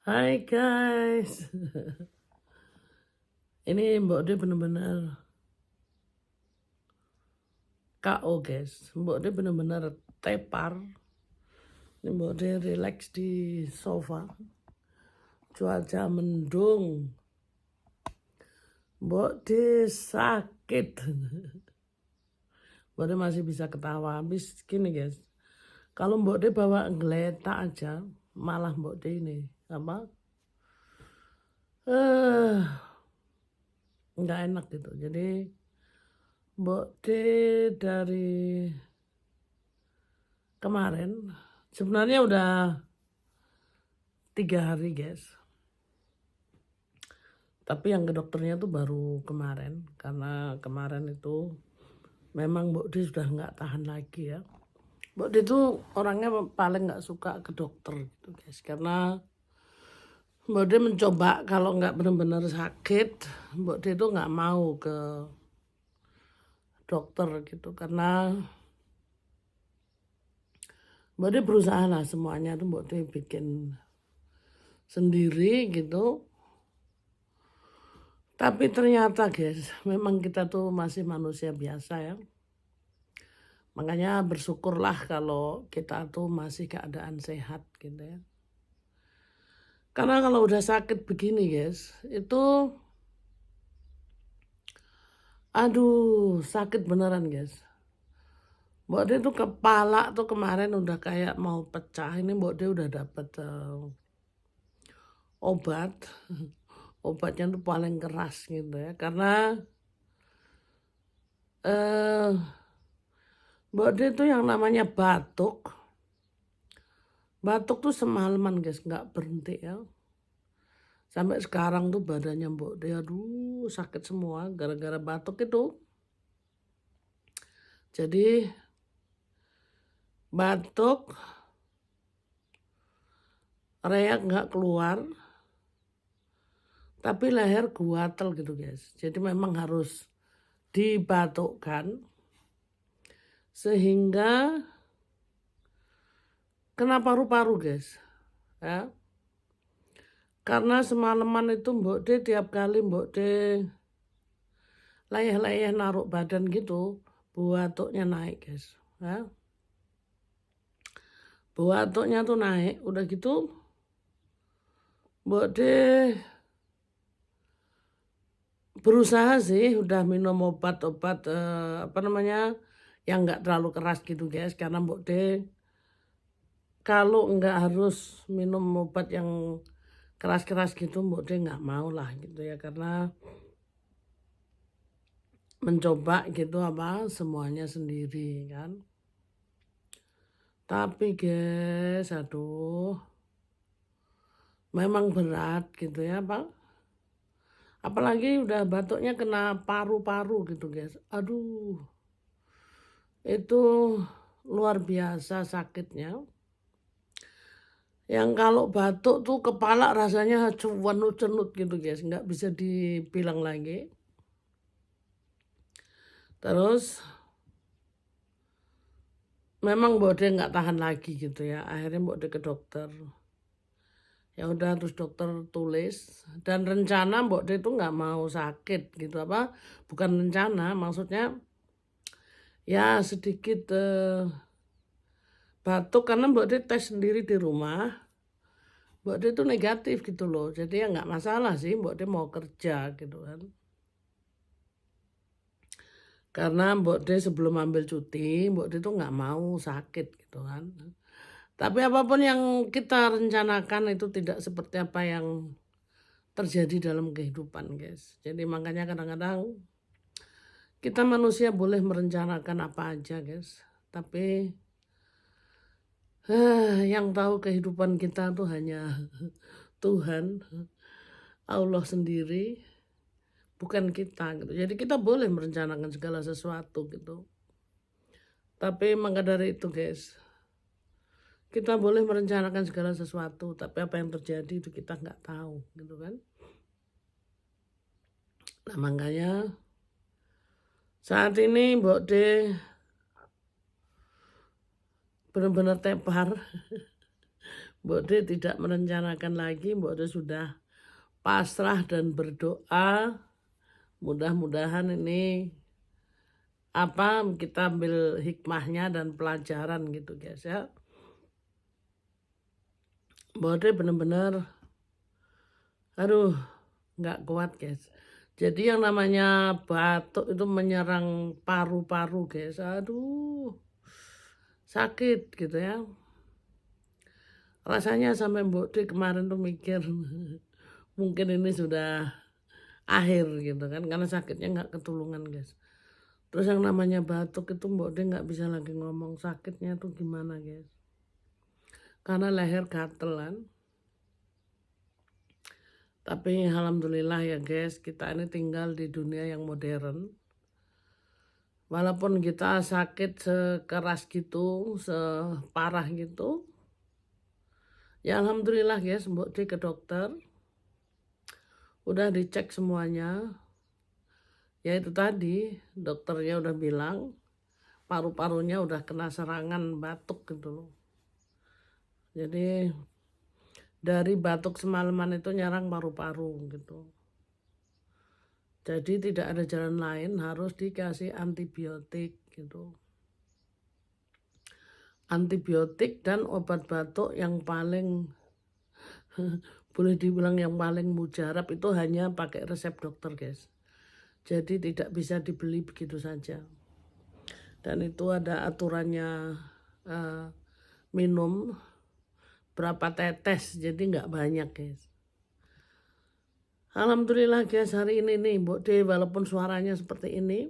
Hai guys, ini Mbok De bener-bener KO guys. Mbok De bener-bener tepar. Ini Mbok De relax di sofa. Cuaca mendung. Mbok De sakit. Mbok De masih bisa ketawa. Habis gini guys. Kalau Mbok De bawa geletak aja, malah Mbok De ini apa? Nggak enak gitu. Jadi Mbok De dari kemarin sebenarnya udah 3 hari guys, tapi yang ke dokternya tuh baru kemarin karena kemarin itu memang Mbok Di sudah nggak tahan lagi ya. Mbok Di tuh orangnya paling nggak suka ke dokter gitu guys, karena Mbok Di mencoba kalau nggak benar-benar sakit, Mbok Di tuh nggak mau ke dokter gitu, karena Mbok Di berusaha lah semuanya tuh Mbok Di bikin sendiri gitu. Tapi ternyata guys, memang kita tuh masih manusia biasa ya. Makanya bersyukurlah kalau kita tuh masih keadaan sehat gitu ya. Karena kalau udah sakit begini guys, itu aduh sakit beneran guys. Mbok De tuh kepala tuh kemarin udah kayak mau pecah. Ini Mbok De udah dapet obat. Obatnya tuh paling keras gitu ya. Karena eh Mbok De tuh yang namanya batuk. Batuk tuh semalaman guys, nggak berhenti ya. Sampai sekarang tuh badannya Mbok De aduh sakit semua gara-gara batuk itu. Jadi batuk, reak nggak keluar, tapi leher guatel gitu guys. Jadi memang harus dibatukkan sehingga kena paru-paru guys. Ya. Karena semalaman itu Mbok De tiap kali Mbok De layah-layah naruh badan gitu, batuknya naik guys. Ya. Batuknya tuh naik, udah gitu Mbok De berusaha sih udah minum obat-obat apa namanya yang nggak terlalu keras gitu guys, karena Mbok De kalau nggak harus minum obat yang keras-keras gitu Mbok De nggak mau lah gitu ya, karena mencoba gitu apa semuanya sendiri kan. Tapi guys aduh memang berat gitu ya Pak, apalagi udah batuknya kena paru-paru gitu guys. Aduh itu luar biasa sakitnya. Yang kalau batuk tuh kepala rasanya cuan-cenut gitu guys, nggak bisa dibilang lagi. Terus memang Mbok De nggak tahan lagi gitu ya, akhirnya Mbok De ke dokter. Ya udah terus dokter tulis, dan rencana Mbok De itu nggak mau sakit gitu apa, bukan rencana, maksudnya ya sedikit batuk karena Mbok De tes sendiri di rumah. Mbok De itu negatif gitu loh, jadi ya nggak masalah sih Mbok De mau kerja gitu kan. Karena Mbok De sebelum ambil cuti, Mbok De tuh nggak mau sakit gitu kan. Tapi apapun yang kita rencanakan itu tidak seperti apa yang terjadi dalam kehidupan guys. Jadi makanya kadang-kadang kita manusia boleh merencanakan apa aja guys. Tapi yang tahu kehidupan kita tuh hanya Tuhan, Allah sendiri, bukan kita gitu. Jadi kita boleh merencanakan segala sesuatu gitu. Tapi maka dari itu guys, kita boleh merencanakan segala sesuatu, tapi apa yang terjadi itu kita nggak tahu gitu kan. Nah makanya saat ini Mbok De benar-benar tepar. Mbok De tidak merencanakan lagi, Mbok De sudah pasrah dan berdoa. Mudah-mudahan ini kita ambil hikmahnya dan pelajaran gitu guys ya. Mbok De bener-bener nggak kuat guys. Jadi yang namanya batuk itu menyerang paru-paru guys. Sakit gitu ya. Rasanya sampai Mbok De kemarin tuh mikir mungkin ini sudah akhir gitu kan, karena sakitnya nggak ketulungan guys. Terus yang namanya batuk itu Mbok De nggak bisa lagi ngomong sakitnya tuh gimana guys, karena leher gatelan. Tapi alhamdulillah ya guys, kita ini tinggal di dunia yang modern. Walaupun kita sakit sekeras gitu, separah gitu, ya alhamdulillah guys, Mbok De ke dokter. Udah dicek semuanya. Ya itu tadi, dokternya udah bilang paru-parunya udah kena serangan batuk gitu loh. Jadi dari batuk semalaman itu nyerang paru-paru gitu. Jadi tidak ada jalan lain, harus dikasih antibiotik gitu. Antibiotik dan obat batuk yang paling boleh dibilang yang paling mujarab itu hanya pakai resep dokter guys. Jadi tidak bisa dibeli begitu saja. Dan itu ada aturannya, minum berapa tetes, jadi nggak banyak guys. Alhamdulillah guys, hari ini nih Mbok De walaupun suaranya seperti ini,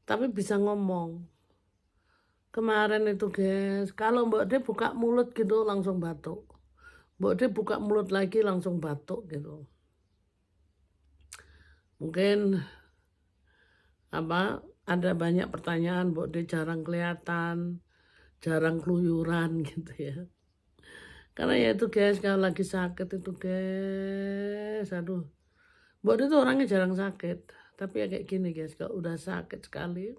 tapi bisa ngomong. Kemarin itu guys, kalau Mbok De buka mulut gitu langsung batuk. Mbok De buka mulut lagi langsung batuk gitu. Mungkin ada banyak pertanyaan, Mbok De jarang kelihatan, jarang keluyuran gitu ya. Karena ya itu guys, kalau lagi sakit itu guys, Mbok De tuh orangnya jarang sakit. Tapi ya kayak gini guys, kalau udah sakit sekali,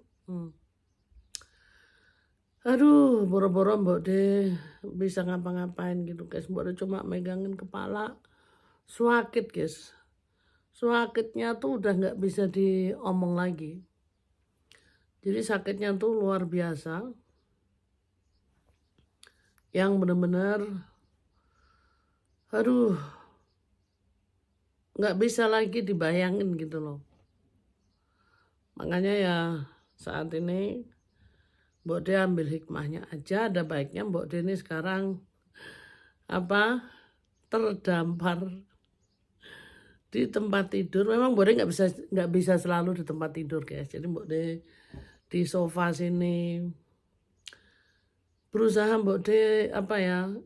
boro-boro Mbok De bisa ngapa-ngapain gitu guys. Mbok De cuma megangin kepala, sakit guys. Sakitnya tuh udah nggak bisa diomong lagi. Jadi sakitnya tuh luar biasa. Yang bener-bener, nggak bisa lagi dibayangin gitu loh. Makanya ya saat ini Mbok De ambil hikmahnya aja. Ada baiknya Mbok De ini sekarang terdampar di tempat tidur. Memang Mbok De nggak bisa selalu di tempat tidur guys. Jadi Mbok De di sofa sini berusaha Mbok De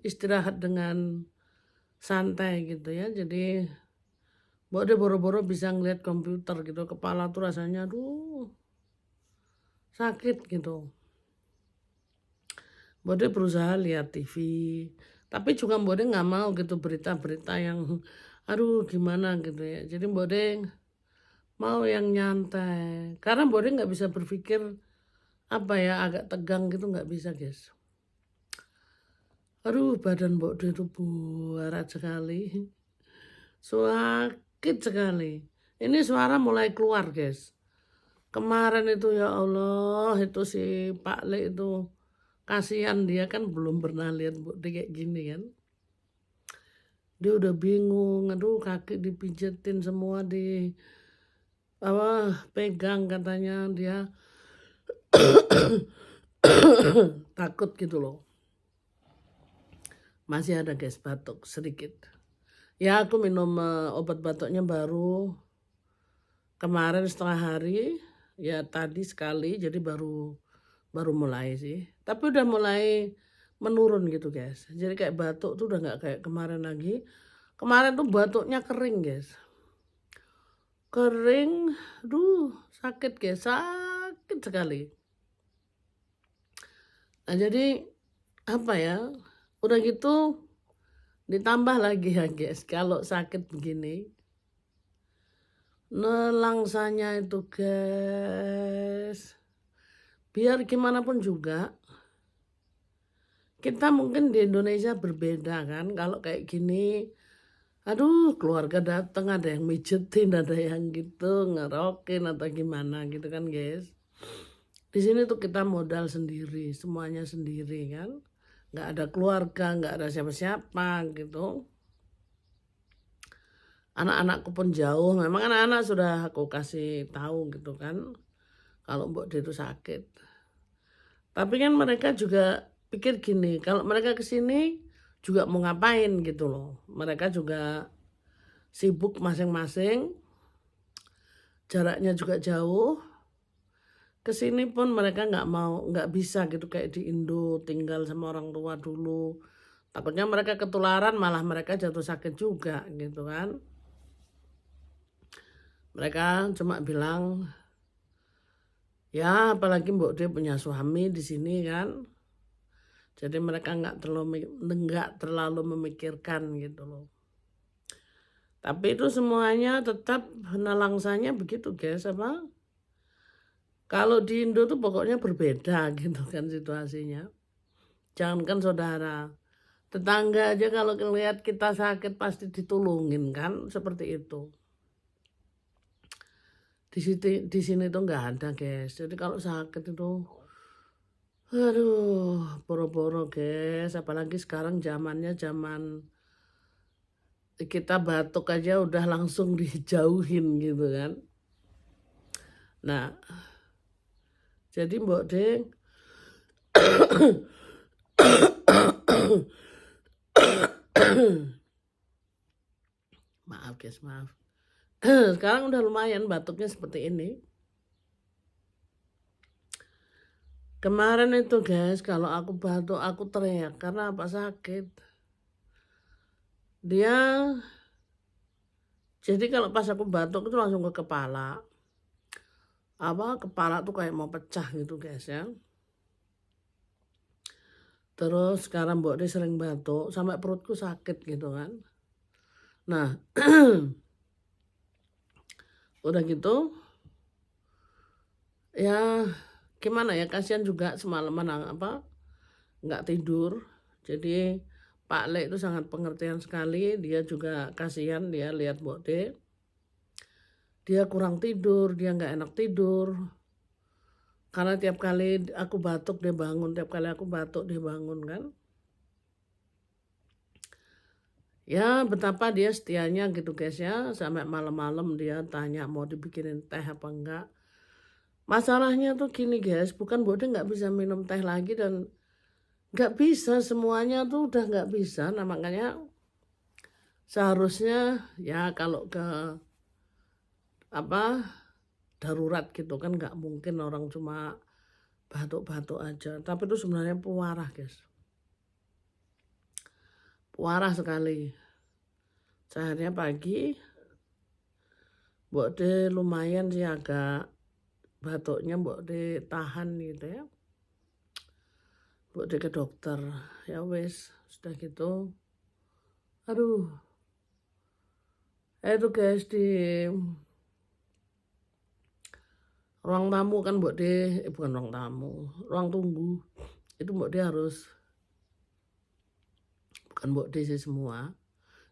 istirahat dengan santai gitu ya. Jadi Mbok De boro-boro bisa ngeliat komputer gitu, kepala tuh rasanya sakit gitu. Mbok De berusaha lihat TV, tapi juga Mbok De nggak mau gitu berita-berita yang gimana gitu ya. Jadi Mbok De mau yang nyantai, karena Mbok De nggak bisa berpikir agak tegang gitu, nggak bisa guys. Badan Mbok De itu buarat sekali, sakit sekali. Ini suara mulai keluar guys. Kemarin itu ya Allah, itu si Pak Le itu kasihan, dia kan belum pernah lihat Mbok De kayak gini kan. Dia udah bingung, kaki dipijetin semua, pegang katanya, dia takut gitu loh. Masih ada guys batuk sedikit. Ya aku minum obat batuknya baru kemarin setengah hari, ya tadi sekali, jadi baru mulai sih. Tapi udah mulai menurun gitu guys. Jadi kayak batuk tuh udah nggak kayak kemarin lagi. Kemarin tuh batuknya kering guys. Kering, sakit guys, sakit sekali. Nah jadi udah gitu ditambah lagi ya guys, kalau sakit begini, nelangsanya itu guys, biar gimana pun juga kita mungkin di Indonesia berbeda kan, kalau kayak gini, aduh keluarga datang ada yang mijetin, ada yang gitu ngerokin atau gimana gitu kan guys. Di sini tuh kita modal sendiri, semuanya sendiri kan, nggak ada keluarga, nggak ada siapa-siapa gitu. Anak-anakku pun jauh, memang anak-anak sudah aku kasih tahu gitu kan, kalau Mbok D itu sakit. Tapi kan mereka juga pikir gini, kalau mereka kesini juga mau ngapain gitu loh. Mereka juga sibuk masing-masing, jaraknya juga jauh. Kesini pun mereka nggak bisa gitu kayak di Indo tinggal sama orang tua dulu. Takutnya mereka ketularan malah mereka jatuh sakit juga gitu kan. Mereka cuma bilang, ya apalagi Mbok D punya suami di sini kan. Jadi mereka nggak terlalu memikirkan gitu loh. Tapi itu semuanya tetap nelangsanya begitu guys, apa? Kalau di Indo tuh pokoknya berbeda gitu kan situasinya. Jangankan saudara, tetangga aja kalau lihat kita sakit pasti ditulungin kan, seperti itu. Di sini tuh nggak ada guys. Jadi kalau sakit itu, aduh, boro-boro guys. Apalagi sekarang zamannya zaman kita batuk aja udah langsung dijauhin gitu kan. Nah, jadi Mbok D maaf guys, maaf. Sekarang udah lumayan batuknya seperti ini. Kemarin itu guys, kalau aku batuk aku teriak karena apa, sakit. Jadi kalau pas aku batuk itu langsung ke kepala. Kepala tuh kayak mau pecah gitu guys ya. Terus sekarang Mbok D sering batuk sampai perutku sakit gitu kan. Nah, udah gitu ya gimana ya, kasihan juga semalaman nggak tidur. Jadi Pak Le itu sangat pengertian sekali, dia juga kasihan, dia lihat Mbok D. Dia kurang tidur, dia nggak enak tidur. Karena tiap kali aku batuk dia bangun, tiap kali aku batuk dia bangun kan. Ya betapa dia setianya gitu guys ya, sampai malam-malam dia tanya mau dibikinin teh apa enggak. Masalahnya tuh gini guys, bukan Mbok D nggak bisa minum teh lagi dan nggak bisa, semuanya tuh udah nggak bisa. Nah makanya seharusnya ya kalau ke darurat gitu kan, nggak mungkin orang cuma batuk-batuk aja. Tapi itu sebenarnya pewarah guys, pewarah sekali. Seharinya pagi Mbok D lumayan sih agak batuknya Mbok D tahan gitu ya. Mbok D ke dokter, ya wes sudah gitu. Aduh, itu guys di ruang tamu kan Mbok D, bukan ruang tamu, ruang tunggu. Itu Mbok D harus, bukan Mbok D sih semua.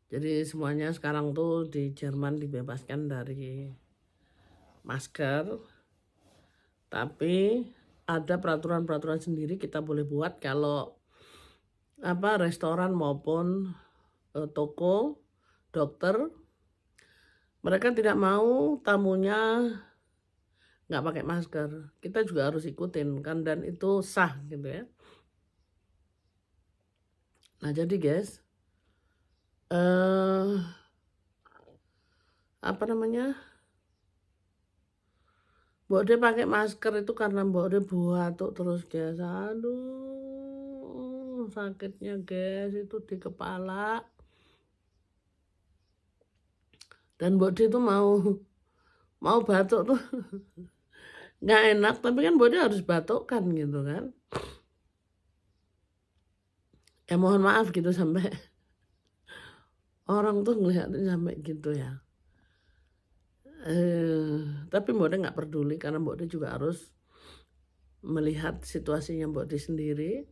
Jadi semuanya sekarang tuh di Jerman dibebaskan dari masker. Tapi ada peraturan-peraturan sendiri kita boleh buat kalau restoran maupun toko, dokter, mereka tidak mau tamunya nggak pakai masker. Kita juga harus ikutin kan, dan itu sah gitu ya. Nah jadi guys, Mbok D pakai masker itu karena Mbok D batuk terus guys. Aduh, sakitnya guys itu di kepala. Dan Mbok D itu mau batuk tuh nggak enak, tapi kan Mbok D harus batukkan gitu kan. Ya mohon maaf gitu sampai orang tuh ngeliatin sampai gitu ya. Tapi Mbok D nggak peduli karena Mbok D juga harus melihat situasinya Mbok D sendiri.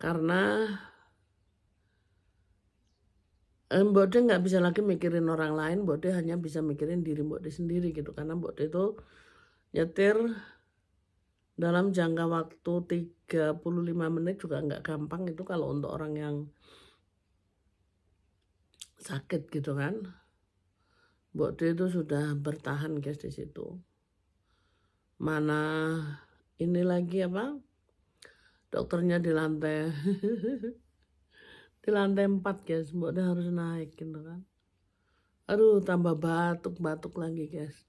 Karena Mbok De nggak bisa lagi mikirin orang lain, Mbok De hanya bisa mikirin diri Mbok De sendiri gitu. Karena Mbok De itu nyetir dalam jangka waktu 35 menit juga nggak gampang itu kalau untuk orang yang sakit gitu kan. Mbok De itu sudah bertahan guys di situ. Mana ini lagi apa? Dokternya di lantai di lantai 4 guys, Mbok De harus naik gitu kan. Aduh, tambah batuk-batuk lagi guys.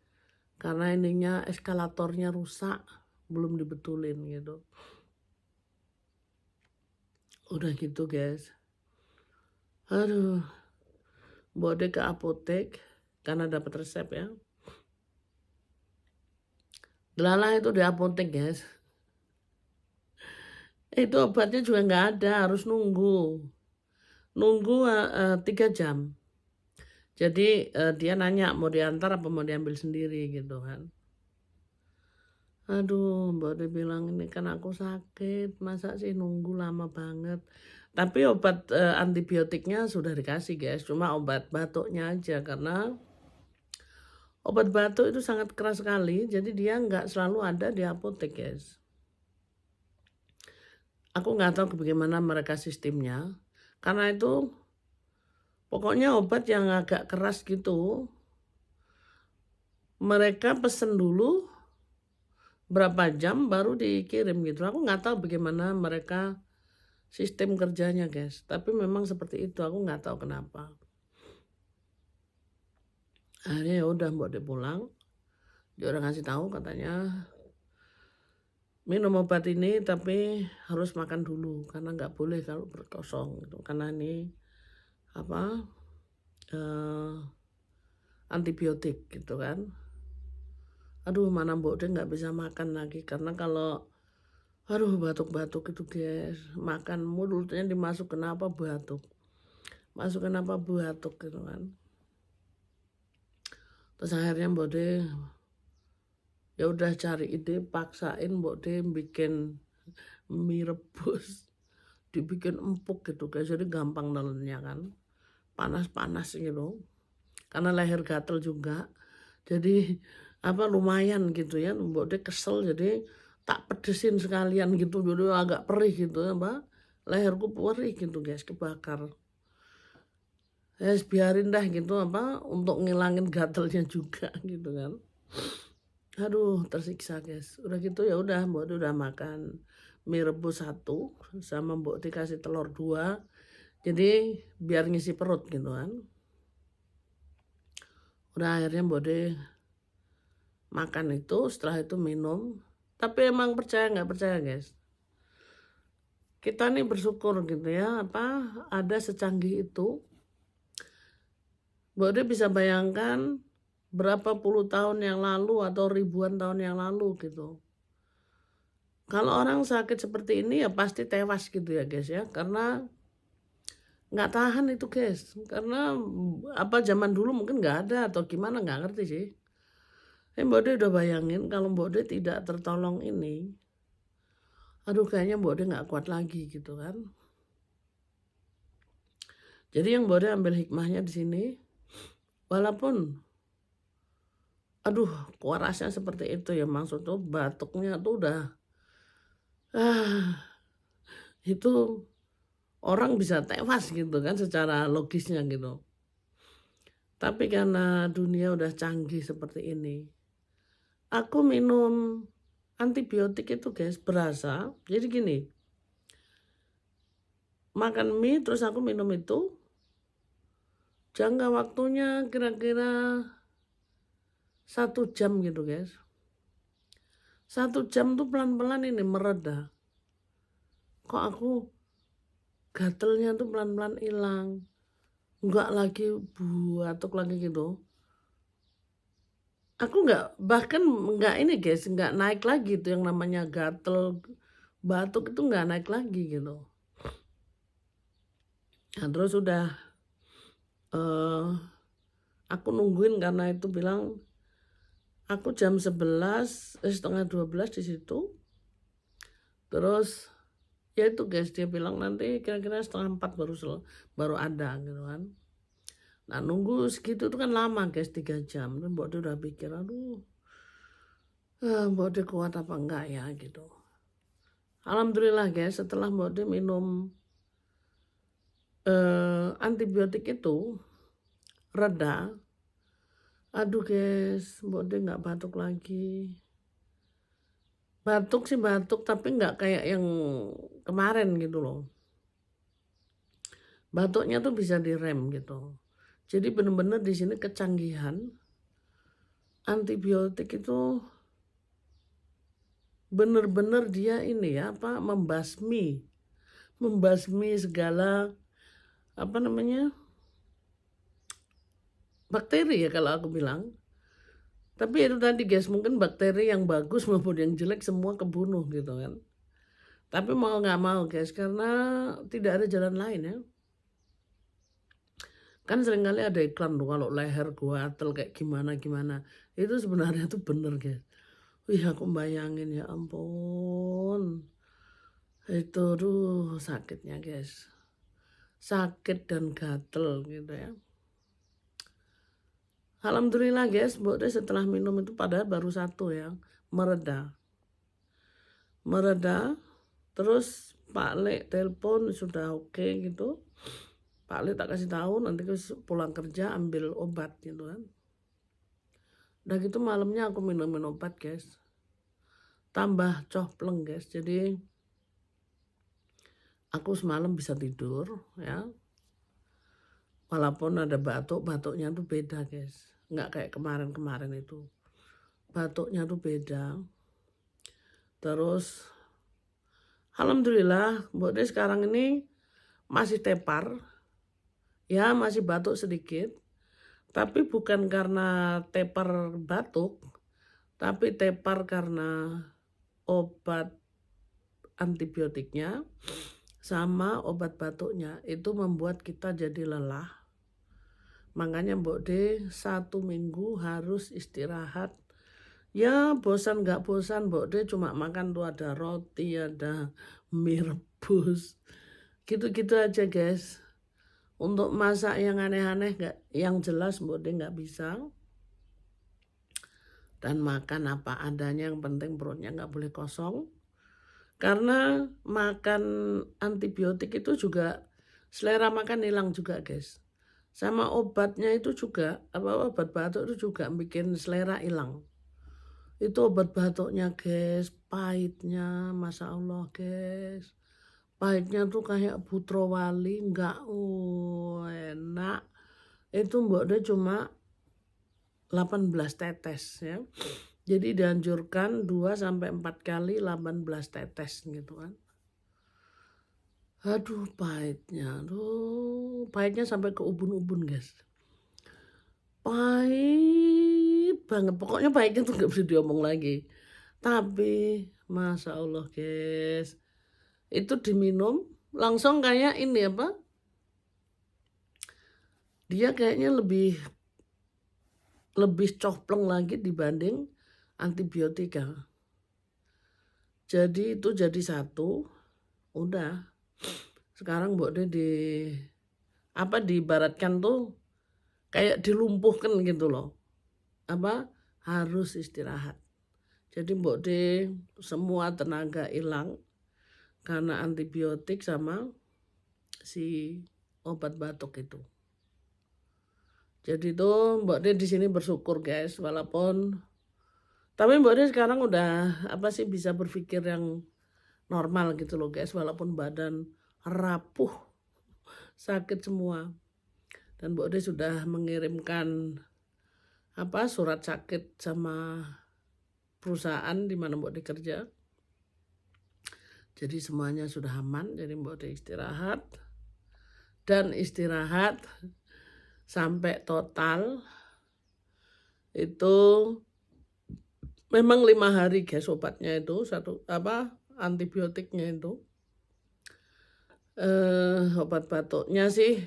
Karena ininya eskalatornya rusak, belum dibetulin gitu. Udah gitu guys. Aduh, Mbok De ke apotek karena dapat resep ya. Delala itu di apotek guys. Itu obatnya juga nggak ada, harus nunggu 3 jam. Jadi dia nanya mau diantar apa mau diambil sendiri gitu kan. Aduh, Mbak De bilang ini kan aku sakit, masa sih nunggu lama banget. Tapi obat antibiotiknya sudah dikasih guys, cuma obat batuknya aja karena obat batuk itu sangat keras sekali, jadi dia nggak selalu ada di apotek guys. Aku nggak tahu bagaimana mereka sistemnya, karena itu pokoknya obat yang agak keras gitu, mereka pesen dulu berapa jam baru dikirim gitu. Aku nggak tahu bagaimana mereka sistem kerjanya guys, tapi memang seperti itu, aku nggak tahu kenapa. Akhirnya ya udah Mbok De pulang, dia orang ngasih tahu katanya minum obat ini tapi harus makan dulu karena nggak boleh kalau perut kosong gitu, karena ini apa antibiotik gitu kan. Aduh, mana Mbok De nggak bisa makan lagi karena kalau aduh batuk-batuk itu guys, makan mulutnya dimasukin apa batuk, masukin apa batuk gitu kan. Terus akhirnya Mbok De ya udah cari ide, paksain Mbok De bikin mie rebus, dibikin empuk gitu guys, jadi gampang nelennya kan, panas-panas gitu, karena leher gatel juga, jadi apa lumayan gitu ya. Mbok De kesel jadi tak pedesin sekalian gitu, jadi agak perih gitu apa, leherku perih gitu guys, kebakar. Ya biarin dah gitu apa, untuk ngilangin gatelnya juga gitu kan. Aduh, tersiksa guys. Udah gitu ya udah Mbok De udah makan mie rebus 1 sama Mbok De kasih telur 2. Jadi biar ngisi perut gitu kan. Udah akhirnya Mbok De makan itu, setelah itu minum. Tapi emang percaya nggak percaya guys, kita nih bersyukur gitu ya, apa ada secanggih itu. Mbok De bisa bayangkan berapa puluh tahun yang lalu atau ribuan tahun yang lalu gitu. Kalau orang sakit seperti ini ya pasti tewas gitu ya guys ya, karena nggak tahan itu guys. Karena apa zaman dulu mungkin nggak ada atau gimana nggak ngerti sih. Mbok De udah bayangin kalau Mbok De tidak tertolong ini, aduh kayaknya Mbok De nggak kuat lagi gitu kan. Jadi yang Mbok De ambil hikmahnya di sini, walaupun aduh kuarasnya seperti itu ya, maksud tuh batuknya tuh udah itu orang bisa tewas gitu kan secara logisnya gitu. Tapi karena dunia udah canggih seperti ini, aku minum antibiotik itu guys berasa. Jadi gini, makan mie terus aku minum itu, jangka waktunya kira-kira 1 jam gitu guys. 1 jam tuh pelan-pelan ini mereda. Kok aku gatelnya tuh pelan-pelan hilang, nggak lagi batuk lagi gitu. Aku nggak, bahkan nggak ini guys, nggak naik lagi tuh yang namanya gatel batuk itu nggak naik lagi gitu. Nah terus udah aku nungguin karena itu bilang aku jam 11 setengah 12 di situ. Terus Ya itu guys, dia bilang nanti kira-kira 3:30 baru ada gitu kan. Nah nunggu segitu tuh kan lama guys, 3 jam. Terus Mbok De udah pikir, aduh Mbok De kuat apa enggak ya gitu. Alhamdulillah guys, setelah Mbok De minum antibiotik itu reda. Aduh guys, Mbok De nggak batuk lagi. Batuk sih batuk, tapi nggak kayak yang kemarin gitu loh. Batuknya tuh bisa direm gitu. Jadi bener-bener di sini kecanggihan antibiotik itu bener-bener dia ini ya apa membasmi segala apa namanya bakteri ya kalau aku bilang. Tapi itu tadi guys, mungkin bakteri yang bagus maupun yang jelek semua kebunuh gitu kan. Tapi mau nggak mau guys, karena tidak ada jalan lain ya. Kan seringkali ada iklan tuh kalau leher gua gatel kayak gimana. Itu sebenarnya tuh bener guys. Wih aku bayangin ya ampun. Itu tuh sakitnya guys. Sakit dan gatel gitu ya. Alhamdulillah guys, Mbok De setelah minum itu padahal baru 1 ya. Mereda. Terus Pak Le telepon sudah oke gitu. Pak Le tak kasih tahu nanti pulang kerja ambil obat gitu kan. Udah gitu malamnya aku minumin obat guys. Tambah copleng guys. Jadi aku semalam bisa tidur ya. Walaupun ada batuknya tuh beda guys. Nggak kayak kemarin itu. Batuknya tuh beda. Terus alhamdulillah Mbok De sekarang ini masih tepar. Ya masih batuk sedikit. Tapi bukan karena tepar batuk. Tapi tepar karena obat antibiotiknya sama obat batuknya. Itu membuat kita jadi lelah. Makanya Mbok De 1 minggu harus istirahat. Ya bosan nggak bosan Mbok De cuma makan tuh ada roti, ada mie rebus. Gitu-gitu aja guys. Untuk masak yang aneh-aneh yang jelas Mbok De nggak bisa. Dan makan apa adanya, yang penting perutnya nggak boleh kosong. Karena makan antibiotik itu juga selera makan hilang juga guys. Sama obatnya itu juga, obat batuk itu juga bikin selera hilang. Itu obat batuknya guys, pahitnya, Masya Allah guys. Pahitnya tuh kayak Putro Wali, enggak enak. Itu Mbok De cuma 18 tetes ya. Jadi dianjurkan 2-4 kali 18 tetes gitu kan. Aduh pahitnya sampai ke ubun-ubun guys. Pahit banget, pokoknya pahitnya tuh gak bisa diomong lagi. Tapi Masya Allah guys, itu diminum langsung kayak ini apa, dia kayaknya lebih copleng lagi dibanding antibiotika. Jadi itu jadi 1, udah. Sekarang Mbok De diibaratkan tuh kayak dilumpuhkan gitu loh. Harus istirahat. Jadi Mbok De semua tenaga hilang karena antibiotik sama si obat batuk itu. Jadi tuh Mbok De di sini bersyukur guys, walaupun tapi Mbok De sekarang udah bisa berpikir yang normal gitu loh guys, walaupun badan rapuh, sakit semua. Dan Mbok De sudah mengirimkan surat sakit sama perusahaan di mana Mbok De kerja. Jadi semuanya sudah aman, jadi Mbok De istirahat. Dan istirahat sampai total itu memang 5 hari guys obatnya itu, antibiotiknya itu. Obat batuknya sih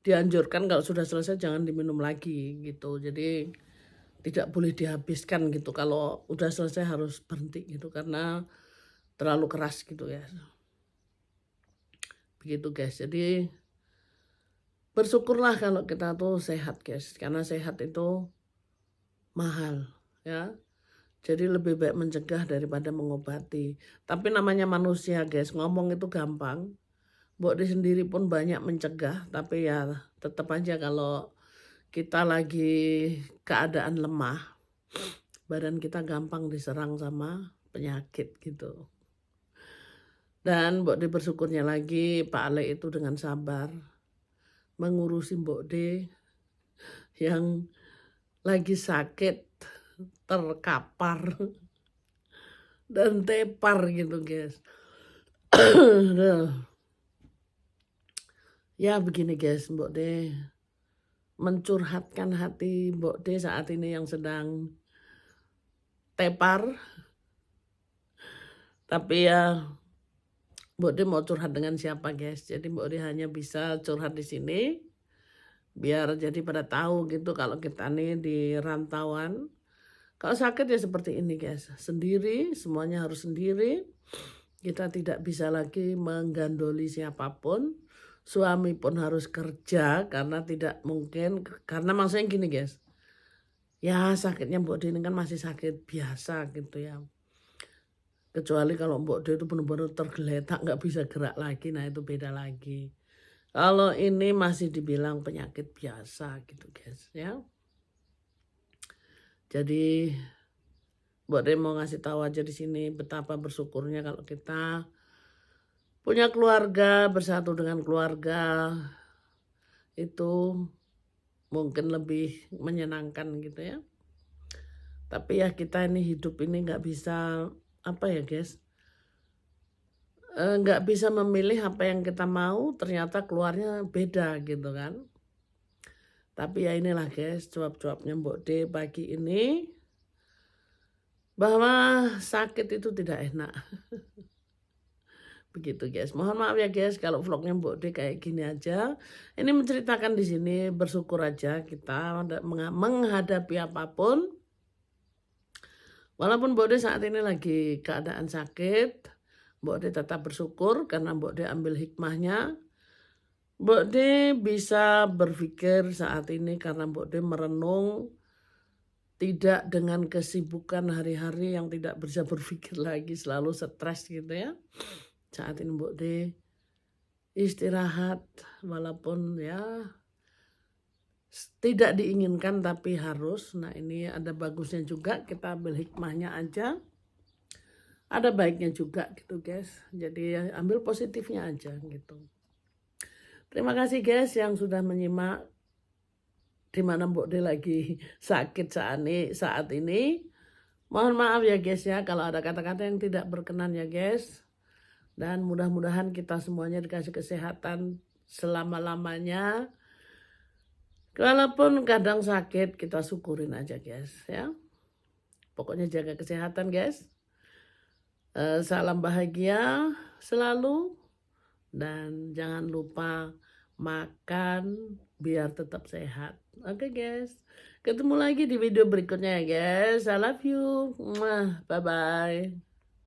dianjurkan kalau sudah selesai jangan diminum lagi gitu. Jadi tidak boleh dihabiskan gitu. Kalau udah selesai harus berhenti gitu karena terlalu keras gitu ya. Begitu guys. Jadi bersyukurlah kalau kita tuh sehat guys, karena sehat itu mahal ya. Jadi lebih baik mencegah daripada mengobati. Tapi namanya manusia guys, ngomong itu gampang. Mbok Di sendiri pun banyak mencegah, tapi ya tetap aja kalau kita lagi keadaan lemah, badan kita gampang diserang sama penyakit gitu. Dan Mbok Di bersyukurnya lagi Pak Ale itu dengan sabar mengurusi Mbok Di yang lagi sakit, terkapar dan tepar gitu guys. Ya begini guys, Mbok De mencurhatkan hati Mbok De saat ini yang sedang tepar. Tapi ya Mbok De mau curhat dengan siapa guys? Jadi Mbok De hanya bisa curhat di sini. Biar jadi pada tahu gitu kalau kita nih di rantauan. Kalau sakit ya seperti ini guys. Sendiri, semuanya harus sendiri. Kita tidak bisa lagi menggandoli siapapun. Suami pun harus kerja karena tidak mungkin. Karena maksudnya gini guys. Ya sakitnya Mbok De ini kan masih sakit biasa gitu ya. Kecuali kalau Mbok De itu benar-benar tergeletak nggak bisa gerak lagi. Nah itu beda lagi. Kalau ini masih dibilang penyakit biasa gitu guys ya. Jadi Mbok De mau ngasih tahu aja di sini betapa bersyukurnya kalau kita punya keluarga, bersatu dengan keluarga itu mungkin lebih menyenangkan gitu ya. Tapi ya kita ini hidup ini nggak bisa apa ya guys, nggak bisa memilih apa yang kita mau, ternyata keluarnya beda gitu kan. Tapi ya inilah guys cuap-cuapnya Mbok De pagi ini, bahwa sakit itu tidak enak. Begitu guys. Mohon maaf ya guys kalau vlognya Mbok De kayak gini aja. Ini menceritakan di sini, bersyukur aja kita menghadapi apapun. Walaupun Mbok De saat ini lagi keadaan sakit, Mbok De tetap bersyukur karena Mbok De ambil hikmahnya. Mbok De bisa berpikir saat ini karena Mbok De merenung, tidak dengan kesibukan hari-hari yang tidak bisa berpikir lagi, selalu stres gitu ya. Saat ini Mbok De istirahat walaupun ya tidak diinginkan tapi harus. Nah ini ada bagusnya juga, kita ambil hikmahnya aja. Ada baiknya juga gitu guys. Jadi ambil positifnya aja gitu. Terima kasih guys yang sudah menyimak di mana Mbok De lagi sakit saat ini. Mohon maaf ya guys ya kalau ada kata-kata yang tidak berkenan ya guys. Dan mudah-mudahan kita semuanya dikasih kesehatan selama-lamanya. Walaupun kadang sakit kita syukurin aja guys ya. Pokoknya jaga kesehatan guys. Salam bahagia selalu. Dan jangan lupa makan biar tetap sehat. Oke guys. Ketemu lagi di video berikutnya ya guys. I love you. Bye-bye.